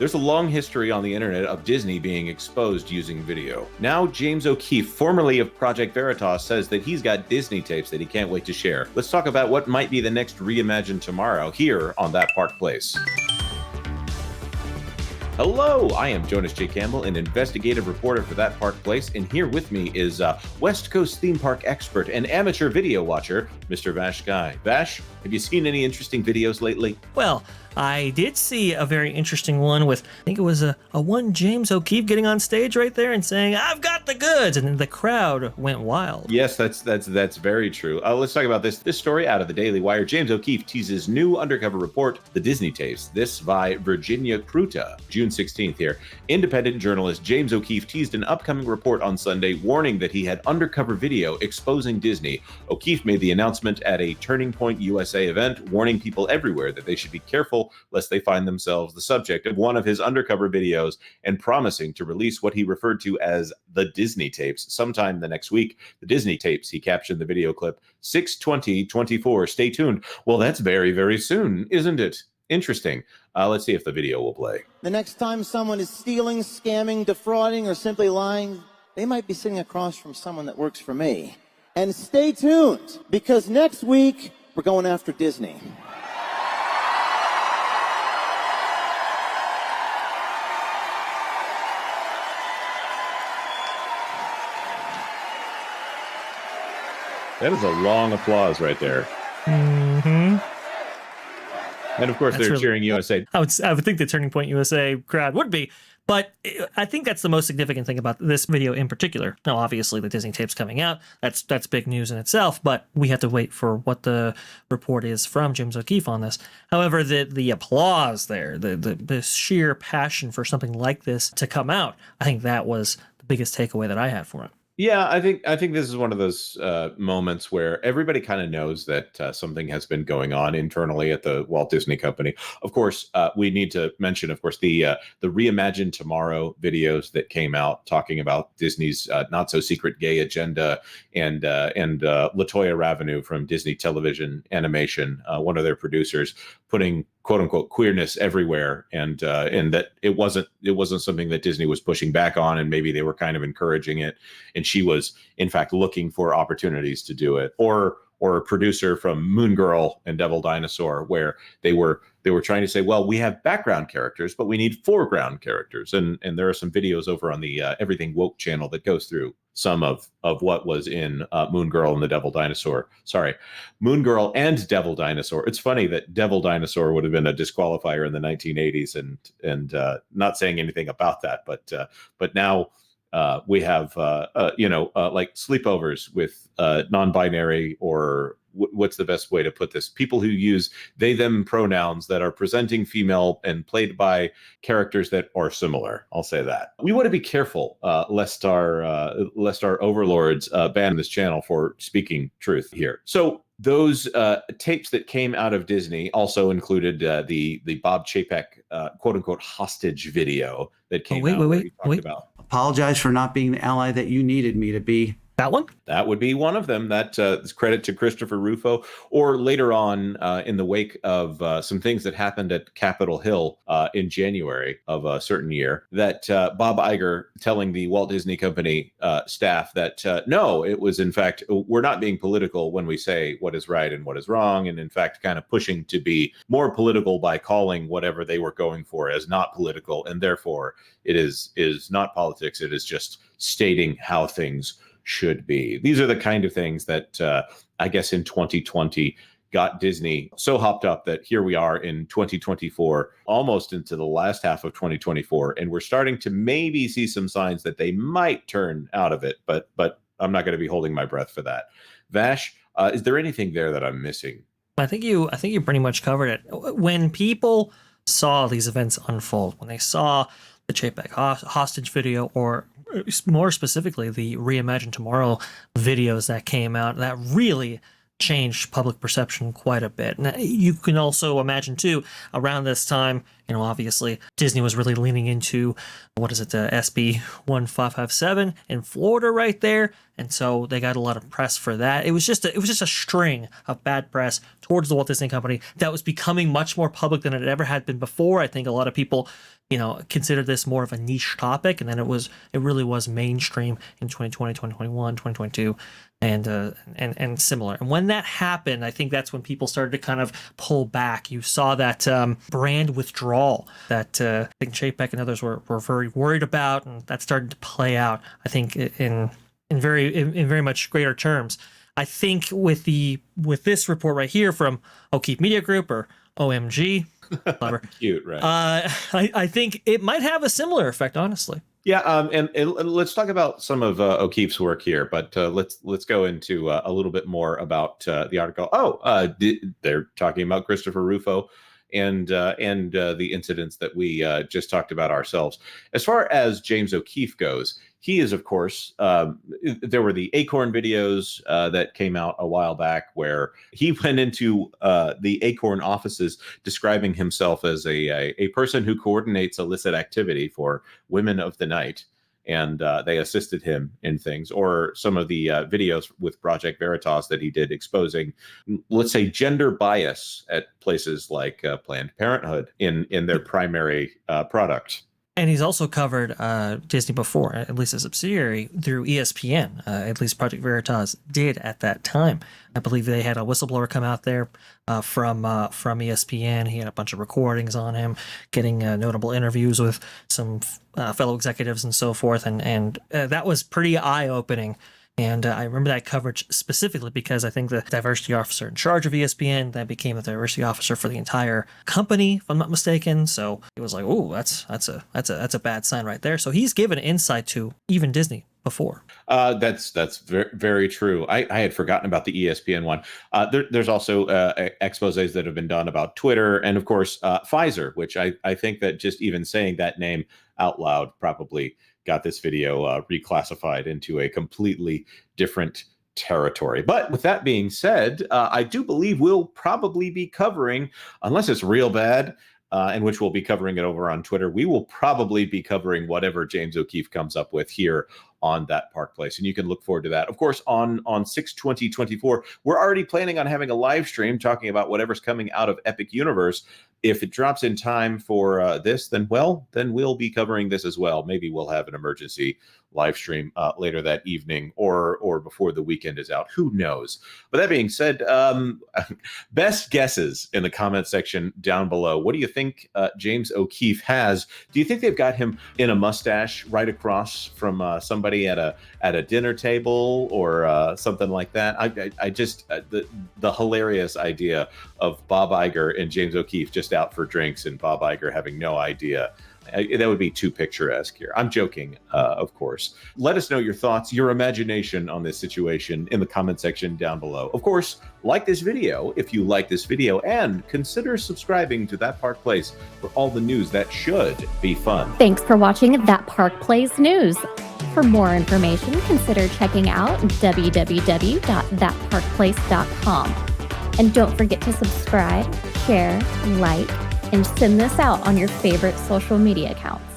There's a long history on the internet of Disney being exposed using video. Now, James O'Keefe, formerly of Project Veritas, says that he's got Disney tapes that he can't wait to share. Let's talk about what might be the next Reimagined Tomorrow here on That Park Place. Hello, I am Jonas J. Campbell, an investigative reporter for That Park Place, and here with me is West Coast theme park expert and amateur video watcher, Mr. VashSky. Vash, have you seen any interesting videos lately? Well, I did see a very interesting one with, I think it was a one James O'Keefe getting on stage right there and saying, "I've got the goods," and then the crowd went wild. Yes, that's very true. Let's talk about this story out of the Daily Wire. James O'Keefe teases new undercover report, The Disney Tapes. This by Virginia Kruta, June 16th here. Independent journalist James O'Keefe teased an upcoming report on Sunday, warning that he had undercover video exposing Disney. O'Keefe made the announcement at a Turning Point USA event, warning people everywhere that they should be careful lest they find themselves the subject of one of his undercover videos, and promising to release what he referred to as the Disney Tapes sometime the next week. The Disney Tapes, he captioned the video clip, 6/20/24. Stay tuned. Well, that's very, very soon, isn't it? Interesting. Let's see if the video will play. The next time someone is stealing, scamming, defrauding, or simply lying, they might be sitting across from someone that works for me. And stay tuned, because next week, we're going after Disney. That is a long applause right there. Mm-hmm. And of course, they're cheering USA. I would think the Turning Point USA crowd would be, but I think that's the most significant thing about this video in particular. Now, obviously, the Disney tapes coming out, that's big news in itself, but we have to wait for what the report is from James O'Keefe on this. However, the applause there, the sheer passion for something like this to come out, I think that was the biggest takeaway that I had from it. Yeah, I think this is one of those moments where everybody kind of knows that something has been going on internally at the Walt Disney Company. Of course, we need to mention, of course, the Reimagined Tomorrow videos that came out talking about Disney's not so secret gay agenda, and LaToya Raveneau from Disney Television Animation, one of their producers, putting "quote unquote" queerness everywhere, and that it wasn't something that Disney was pushing back on, and maybe they were kind of encouraging it, and she was in fact looking for opportunities to do it. Or a producer from Moon Girl and Devil Dinosaur, where they were trying to say, well, we have background characters, but we need foreground characters, and there are some videos over on the Everything Woke channel that goes through some of what was in Moon Girl and the Devil Dinosaur. Sorry, Moon Girl and Devil Dinosaur. It's funny that Devil Dinosaur would have been a disqualifier in the 1980s, and not saying anything about that, but now we have like sleepovers with non-binary, or what's the best way to put this? People who use they, them pronouns that are presenting female and played by characters that are similar. I'll say that. We want to be careful lest our overlords ban this channel for speaking truth here. So those tapes that came out of Disney also included the Bob Chapek quote unquote hostage video that came out. Wait. About. Apologize for not being the ally that you needed me to be. That one? That would be one of them. That is credit to Christopher Rufo. Or later on, in the wake of some things that happened at Capitol Hill in January of a certain year, that Bob Iger telling the Walt Disney Company staff that no, it was in fact, we're not being political when we say what is right and what is wrong, and in fact kind of pushing to be more political by calling whatever they were going for as not political, and therefore it is not politics, it is just stating how things should be. These are the kind of things that I guess in 2020 got Disney so hopped up that here we are in 2024, almost into the last half of 2024, and we're starting to maybe see some signs that they might turn out of it, but I'm not going to be holding my breath for that. Vash, is there anything there that I'm missing? I think you pretty much covered it. When people saw these events unfold, when they saw the Chapek hostage video, or more specifically the Reimagined Tomorrow videos that came out, that really changed public perception quite a bit. Now, you can also imagine too, around this time, obviously Disney was really leaning into, SB 1557 in Florida right there. And so they got a lot of press for that. It was just a string of bad press towards the Walt Disney Company that was becoming much more public than it ever had been before. I think a lot of people considered this more of a niche topic, and then it really was mainstream in 2020, 2021, 2022, and similar. And when that happened, I think that's when people started to kind of pull back. You saw that brand withdrawal that I think Chapek and others were very worried about, and that started to play out, I think, in very much greater terms. I think with this report right here from O'Keefe Media Group, or OMG, clever. Cute, right? I think it might have a siller effect, honestly. Yeah, and let's talk about some of O'Keefe's work here, but let's go into a little bit more about the article. They're talking about Christopher Rufo and the incidents that we just talked about ourselves. As far as James O'Keefe goes, he is, of course, there were the Acorn videos that came out a while back where he went into the Acorn offices describing himself as a person who coordinates illicit activity for women of the night. And they assisted him in things, or some of the videos with Project Veritas that he did exposing, let's say, gender bias at places like Planned Parenthood in their primary product. And he's also covered Disney before, at least a subsidiary, through ESPN. At least Project Veritas did at that time. I believe they had a whistleblower come out there from ESPN. He had a bunch of recordings on him, getting notable interviews with some fellow executives and so forth. And that was pretty eye-opening. And I remember that coverage specifically because I think the diversity officer in charge of ESPN then became the diversity officer for the entire company, if I'm not mistaken. So it was like, oh, that's a bad sign right there. So he's given insight to even Disney before. That's very, very true. I had forgotten about the ESPN one. There's also exposés that have been done about Twitter and, of course, Pfizer, which I think that just even saying that name out loud probably got this video reclassified into a completely different territory. But with that being said, I do believe we'll probably be covering, unless it's real bad, in which we'll be covering it over on Twitter, we will probably be covering whatever James O'Keefe comes up with here on That Park Place. And you can look forward to that. Of course, on 6/20/24, we're already planning on having a live stream talking about whatever's coming out of Epic Universe. If it drops in time for this, then we'll be covering this as well. Maybe we'll have an emergency live stream later that evening or before the weekend is out. Who knows? But that being said, best guesses in the comment section down below. What do you think James O'Keefe has? Do you think they've got him in a mustache right across from somebody at a dinner table or something like that? I just the hilarious idea of Bob Iger and James O'Keefe just out for drinks and Bob Iger having no idea. That would be too picturesque here. I'm joking, of course. Let us know your thoughts, your imagination on this situation in the comment section down below. Of course, like this video if you like this video, and consider subscribing to That Park Place for all the news that should be fun. Thanks for watching That Park Place News. For more information, consider checking out www.thatparkplace.com. And don't forget to subscribe, share, like, and send this out on your favorite social media accounts.